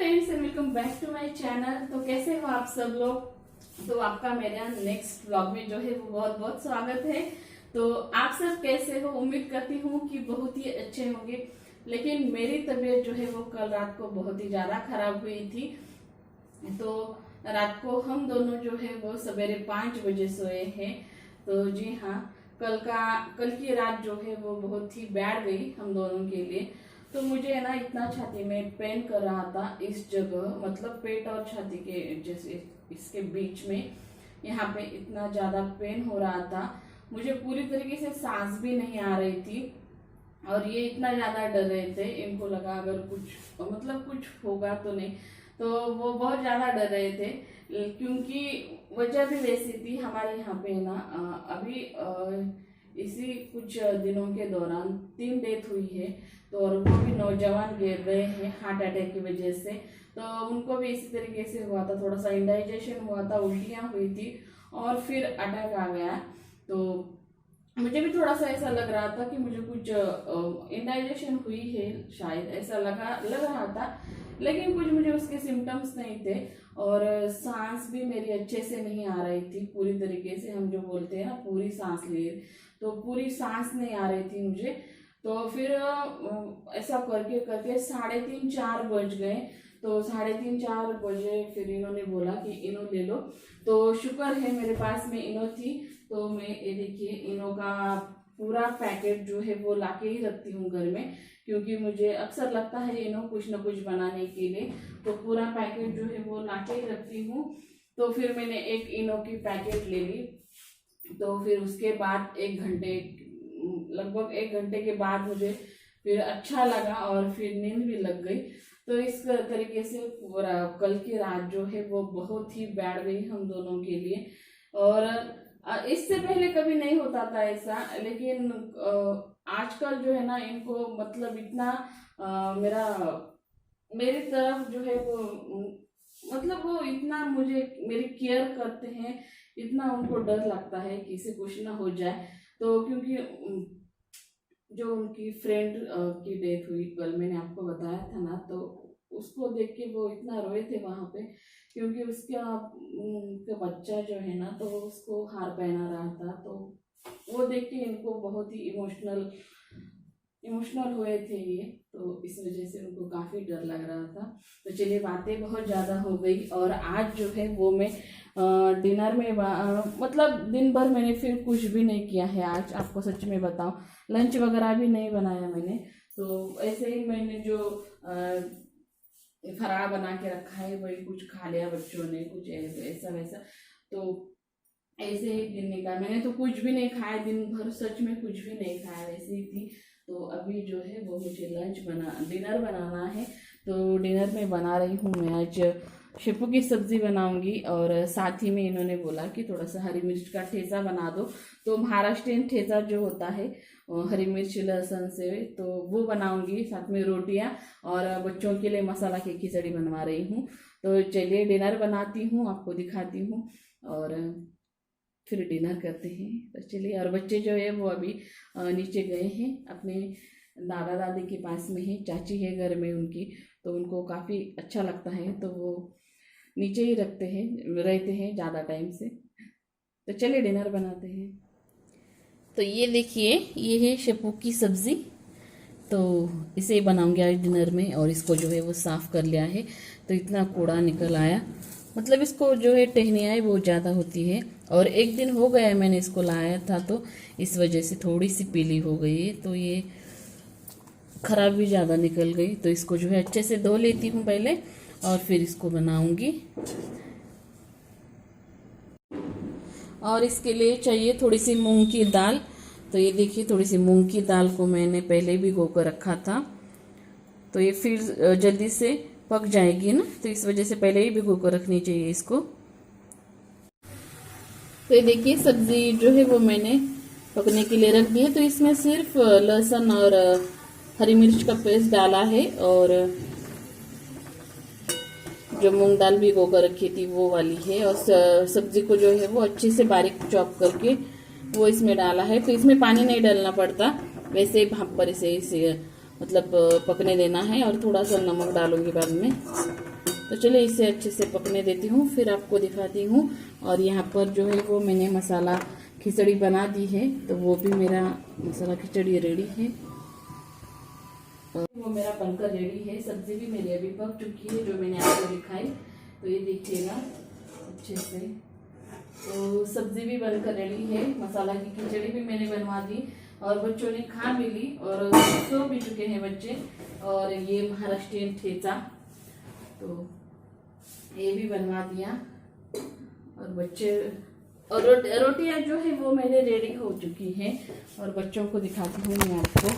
Friends and welcome back to my channel. तो कैसे हो आप सब लोग। तो आपका मेरा नेक्स्ट व्लॉग में जो है वो बहुत बहुत स्वागत है। तो आप सब कैसे हो, उम्मीद करती हूँ कि बहुत ही अच्छे होंगे। लेकिन मेरी तबीयत जो है वो कल रात को बहुत ही ज्यादा खराब हुई थी। तो रात को हम दोनों जो है वो सवेरे 5 बजे सोए हैं। तो जी हाँ, कल की रात जो है वो बहुत ही बैड गई हम दोनों के लिए। तो मुझे है ना इतना छाती में पेन कर रहा था इस जगह, मतलब पेट और छाती के जैसे इसके बीच में, यहाँ पे इतना ज्यादा पेन हो रहा था। मुझे पूरी तरीके से सांस भी नहीं आ रही थी और ये इतना ज्यादा डर रहे थे। इनको लगा अगर कुछ होगा तो नहीं, तो वो बहुत ज्यादा डर रहे थे। क्योंकि वजह भी वैसी थी, हमारे यहाँ पे ना अभी इसी कुछ दिनों के दौरान 3 डेथ हुई है। तो और वो भी नौजवान गिर गए हैं हार्ट अटैक की वजह से। तो उनको भी इसी तरीके से हुआ था, थोड़ा सा इंडाइजेशन हुआ था, उल्टियाँ हुई थी और फिर अटैक आ गया। तो मुझे भी थोड़ा सा ऐसा लग रहा था कि मुझे कुछ इंडाइजेशन हुई है शायद, ऐसा लग रहा था। लेकिन कुछ मुझे उसके सिम्टम्स नहीं थे और सांस भी मेरी अच्छे से नहीं आ रही थी पूरी तरीके से। हम जो बोलते हैं ना पूरी सांस ले, तो पूरी सांस नहीं आ रही थी मुझे। तो फिर ऐसा करके करके 3:30-4 बज गए। तो 3:30-4 बजे फिर इन्होंने बोला कि इनो ले लो। तो शुक्र है मेरे पास में इनो थी। तो मैं ये देखिए इनो का पूरा पैकेट जो है वो लाके ही रखती हूँ घर में, क्योंकि मुझे अक्सर लगता है इनो कुछ ना कुछ बनाने के लिए। तो पूरा पैकेट जो है वो लाके ही रखती हूँ। तो फिर मैंने एक इनो की पैकेट ले ली। तो फिर उसके बाद लगभग 1 घंटे के बाद मुझे फिर अच्छा लगा और फिर नींद भी लग गई। तो इस तरीके से पूरा कल की रात जो है वो बहुत ही बैड गई हम दोनों के लिए। और इससे पहले कभी नहीं होता था ऐसा, लेकिन आजकल जो है ना इनको मतलब इतना मेरी तरफ जो है वो मतलब वो इतना मेरी केयर करते हैं, इतना उनको डर लगता है कि इसे कुछ ना हो जाए। तो क्योंकि जो उनकी फ्रेंड की डेथ हुई कल, मैंने आपको बताया था ना, तो उसको देख के वो इतना रोए थे वहां पे, क्योंकि उनका बच्चा जो है ना तो उसको हार पहना रहा था। तो वो देख के इनको बहुत ही इमोशनल हुए थे ये। तो इस वजह से उनको काफ़ी डर लग रहा था। तो चलिए, बातें बहुत ज़्यादा हो गई और आज जो है वो मैं डिनर में मतलब दिन भर मैंने फिर कुछ भी नहीं किया है आज, आपको सच में बताऊं। लंच वगैरह भी नहीं बनाया मैंने। तो ऐसे ही मैंने जो फराळ बना के रखा है वही कुछ खा लिया बच्चों ने, कुछ ऐसा वैसा। तो ऐसे ही दिन निकाल, मैंने तो कुछ भी नहीं खाया दिन भर, सच में कुछ भी नहीं खाया, वैसे ही थी। तो अभी जो है वो मुझे डिनर बनाना है। तो डिनर में बना रही हूँ मैं आज शेपू की सब्जी बनाऊंगी और साथ ही में इन्होंने बोला कि थोड़ा सा हरी मिर्च का ठेचा बना दो। तो महाराष्ट्रियन ठेचा जो होता है हरी मिर्च लहसुन से, तो वो बनाऊंगी, साथ में रोटियां और बच्चों के लिए मसाला की खिचड़ी बनवा रही हूँ। तो चलिए डिनर बनाती हूँ, आपको दिखाती हूँ और फिर डिनर करते हैं। तो चलिए, और बच्चे जो है वो अभी नीचे गए हैं अपने दादा दादी के पास में है, चाची है घर में उनकी। तो उनको काफ़ी अच्छा लगता है तो वो नीचे ही रहते हैं ज़्यादा टाइम से। तो चलिए डिनर बनाते हैं। तो ये देखिए, ये है शेपू की सब्ज़ी। तो इसे बनाऊंगी आज डिनर में और इसको जो है वो साफ़ कर लिया है। तो इतना कूड़ा निकल आया, मतलब इसको जो है टहनियाँ बहुत ज़्यादा होती है। और एक दिन हो गया है मैंने इसको लाया था, तो इस वजह से थोड़ी सी पीली हो गई है। तो ये खराब भी ज़्यादा निकल गई। तो इसको जो है अच्छे से धो लेती हूँ पहले और फिर इसको बनाऊंगी। और इसके लिए चाहिए थोड़ी सी मूंग की दाल। तो ये देखिए, थोड़ी सी मूंग की दाल को मैंने पहले भी भिगो कर रखा था, तो ये फिर जल्दी से पक जाएगी ना, तो इस वजह से पहले ही भिगो कर रखनी चाहिए इसको। तो ये देखिए, सब्जी जो है वो मैंने पकने के लिए रख दी है। तो इसमें सिर्फ लहसुन और हरी मिर्च का पेस्ट डाला है और जो मूंग दाल भिगो कर रखी थी वो वाली है। और सब्जी को जो है वो अच्छे से बारीक चॉप करके वो इसमें डाला है। तो इसमें पानी नहीं डालना पड़ता, वैसे ही भाप पर इसे मतलब पकने देना है। और थोड़ा सा नमक डालूंगी बाद में। तो चलिए इसे अच्छे से पकने देती हूँ, फिर आपको दिखाती हूँ। और यहाँ पर जो है वो मैंने मसाला खिचड़ी बना दी है, तो वो भी मेरा मसाला खिचड़ी रेडी है। वो मेरा बनकर रेडी है। सब्जी भी मेरी अभी पक चुकी है, जो मैंने आपको दिखाई। तो ये देखिएगा अच्छे से। तो सब्जी भी बनकर रेडी है, मसाला की खिचड़ी भी मैंने बनवा दी और बच्चों ने खा भी ली और सो भी चुके हैं बच्चे। और ये महाराष्ट्रियन ठेचा, तो ये भी बनवा दिया। और बच्चे और रोटियां जो है वो मेरे रेडी हो चुकी हैं। और बच्चों को दिखाती हूँ मैं आपको।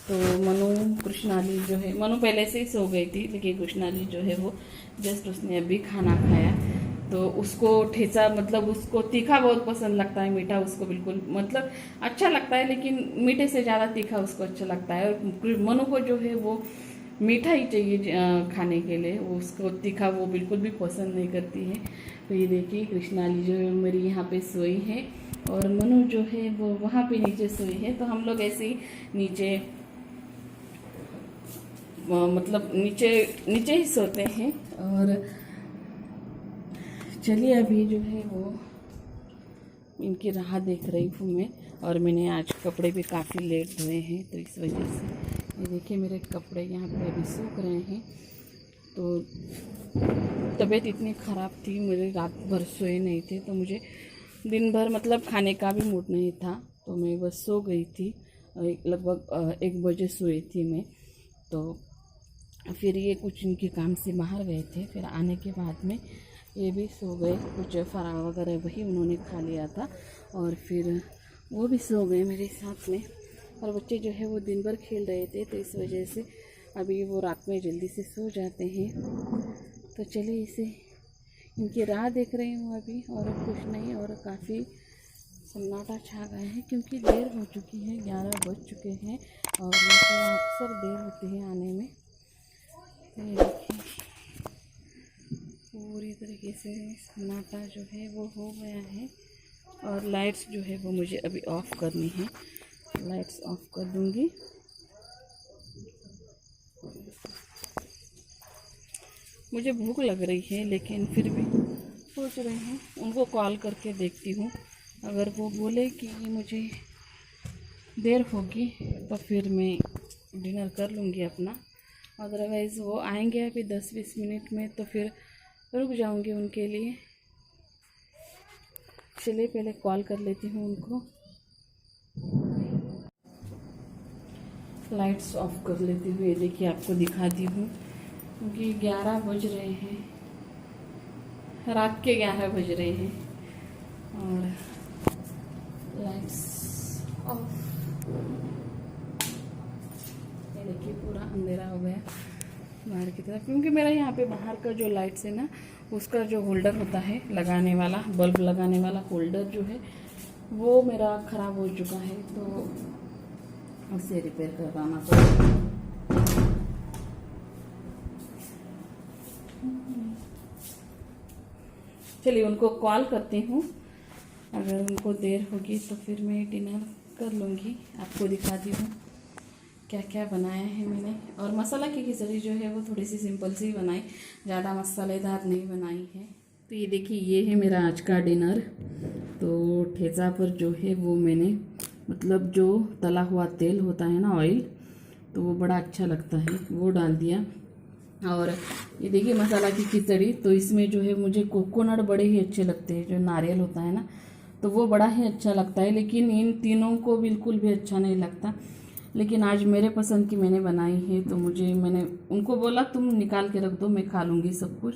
तो मनु कृष्णाली जो है, मनु पहले से ही सो गई थी, लेकिन कृष्णाली जो है वो जस्ट उसने अभी खाना खाया। तो उसको ठेचा मतलब उसको तीखा बहुत पसंद लगता है, मीठा उसको बिल्कुल मतलब अच्छा लगता है, लेकिन मीठे से ज़्यादा तीखा उसको अच्छा लगता है। और मनु को जो है वो मीठा ही चाहिए खाने के लिए, वो उसको तीखा वो बिल्कुल भी पसंद नहीं करती है। तो ये देखिए कृष्णाली जो है मेरी यहाँ पे सोई है और मनु जो है वो वहाँ पे नीचे सोई है। तो हम लोग ऐसे ही नीचे मतलब नीचे ही सोते हैं। और चलिए अभी जो है वो इनकी राह देख रही हूँ मैं। और मैंने आज कपड़े भी काफ़ी लेट धोए हैं, तो इस वजह से ये देखिए मेरे कपड़े यहाँ पे अभी सूख रहे हैं। तो तबीयत इतनी ख़राब थी, मुझे रात भर सोए नहीं थे, तो मुझे दिन भर मतलब खाने का भी मूड नहीं था, तो मैं बस सो गई थी। लगभग 1 बजे सोई थी मैं। तो फिर ये कुछ इनके काम से बाहर गए थे, फिर आने के बाद में ये भी सो गए। कुछ फराळ वगैरह वही उन्होंने खा लिया था और फिर वो भी सो गए मेरे साथ में। और बच्चे जो है वो दिन भर खेल रहे थे, तो इस वजह से अभी वो रात में जल्दी से सो जाते हैं। तो चलिए इसे इनकी राह देख रही हूँ अभी, और कुछ नहीं। और काफ़ी सन्नाटा छा गया है क्योंकि देर हो चुकी है, 11 बज चुके हैं और तो अक्सर देर होती है आने में। तो ये देखिए पूरी तरीके से सन्नाटा जो है वो हो गया है। और लाइट्स जो है वो मुझे अभी ऑफ़ करनी है, लाइट्स ऑफ कर दूंगी। मुझे भूख लग रही है, लेकिन फिर भी सोच रहे हैं उनको कॉल करके देखती हूँ। अगर वो बोले कि मुझे देर होगी तो फिर मैं डिनर कर लूँगी अपना। अदरवाइज़ वो आएंगे अभी 10-20 मिनट में, तो फिर रुक जाऊँगी उनके लिए। चलिए पहले कॉल कर लेती हूँ उनको। लाइट्स ऑफ कर लेती हूँ। ये देखिए आपको दिखाती हूँ, क्योंकि 11 बज रहे हैं, रात के 11 बज रहे हैं और लाइट्स ऑफ। ये देखिए पूरा अंधेरा हो गया बाहर की तरफ, क्योंकि मेरा यहाँ पे बाहर का जो लाइट्स है ना, उसका जो होल्डर होता है लगाने वाला, बल्ब लगाने वाला होल्डर जो है वो मेरा ख़राब हो चुका है, तो उसे रिपेयर करवाना पड़ेगा। चलिए उनको कॉल करती हूँ, अगर उनको देर होगी तो फिर मैं डिनर कर लूँगी। आपको दिखाती हूँ क्या क्या बनाया है मैंने। और मसाला की खिचड़ी जो है वो थोड़ी सी सिंपल सी बनाई, ज़्यादा मसालेदार नहीं बनाई है। तो ये देखिए ये है मेरा आज का डिनर। तो ठेचा पर जो है वो मैंने मतलब जो तला हुआ तेल होता है ना, ऑयल, तो वो बड़ा अच्छा लगता है, वो डाल दिया। और ये देखिए मसाला की खिचड़ी, तो इसमें जो है मुझे कोकोनट बड़े ही अच्छे लगते हैं, जो नारियल होता है ना, तो वो बड़ा ही अच्छा लगता है। लेकिन इन तीनों को बिल्कुल भी अच्छा नहीं लगता। लेकिन आज मेरे पसंद की मैंने बनाई है, तो मैंने उनको बोला तुम निकाल के रख दो, मैं खा लूँगी सब कुछ,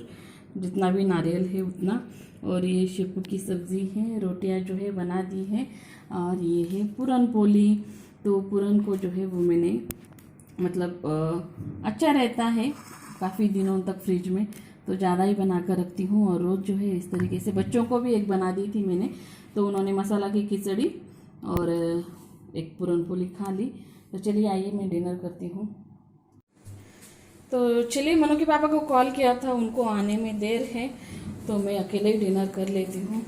जितना भी नारियल है उतना। और ये शेपू की सब्ज़ी है, रोटियां जो है बना दी है, और ये है पूरन पोली। तो पूरन को जो है वो मैंने मतलब अच्छा रहता है काफ़ी दिनों तक फ्रिज में, तो ज़्यादा ही बना कर रखती हूँ। और रोज़ जो है इस तरीके से बच्चों को भी एक बना दी थी मैंने, तो उन्होंने मसाला की खिचड़ी और एक पूरन पोली खा ली। तो चलिए आइए मैं डिनर करती हूँ। तो चलिए मनु के पापा को कॉल किया था, उनको आने में देर है, तो मैं अकेले ही डिनर कर लेती हूँ।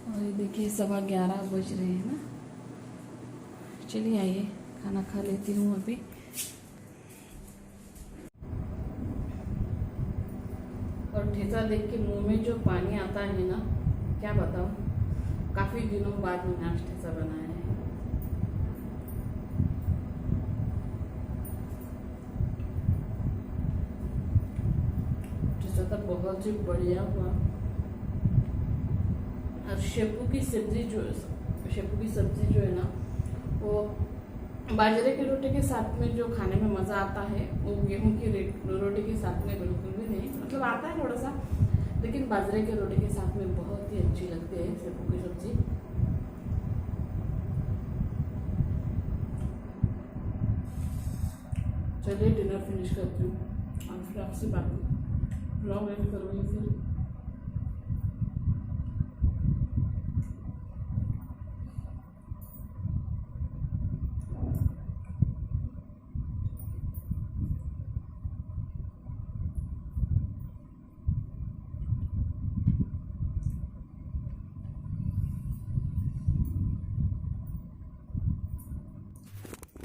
और ये देखिए 11:15 बज रहे हैं ना। चलिए आइए खाना खा लेती हूँ अभी। ठेचा देख के मुंह में जो पानी आता है ना, क्या बताऊं। काफी दिनों बाद मैंने आज ठेचा बनाया है। ठेचा तो बहुत ही बढ़िया हुआ। और शेपू की सब्जी जो है ना, वो बाजरे की रोटी के साथ में जो खाने में मज़ा आता है वो गेहूं की रोटी के साथ में बिल्कुल भी नहीं। मतलब आता है थोड़ा सा, लेकिन बाजरे की रोटी के साथ में बहुत ही अच्छी लगती है शेपू की सब्जी। चलिए डिनर फिनिश करती हूँ और फिर आपसे बात ब्लॉग एंड करूँगी फिर।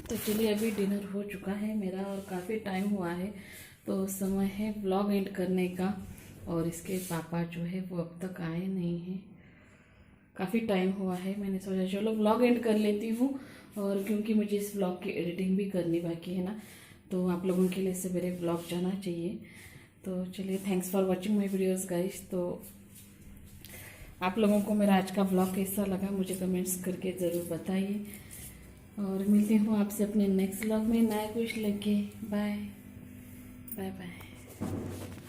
तो चलिए अभी डिनर हो चुका है मेरा और काफ़ी टाइम हुआ है, तो समय है व्लॉग एंड करने का। और इसके पापा जो है वो अब तक आए नहीं हैं, काफ़ी टाइम हुआ है। मैंने सोचा चलो व्लॉग एंड कर लेती हूँ, और क्योंकि मुझे इस व्लॉग की एडिटिंग भी करनी बाकी है ना, तो आप लोगों के लिए सवेरे व्लॉग जाना चाहिए। तो चलिए, thanks for watching my videos guys. तो आप लोगों को मेरा आज का व्लॉग कैसा लगा मुझे कमेंट्स करके ज़रूर बताइए, और मिलती हूँ आपसे अपने नेक्स्ट व्लॉग में नया कुछ लेके। Bye bye bye.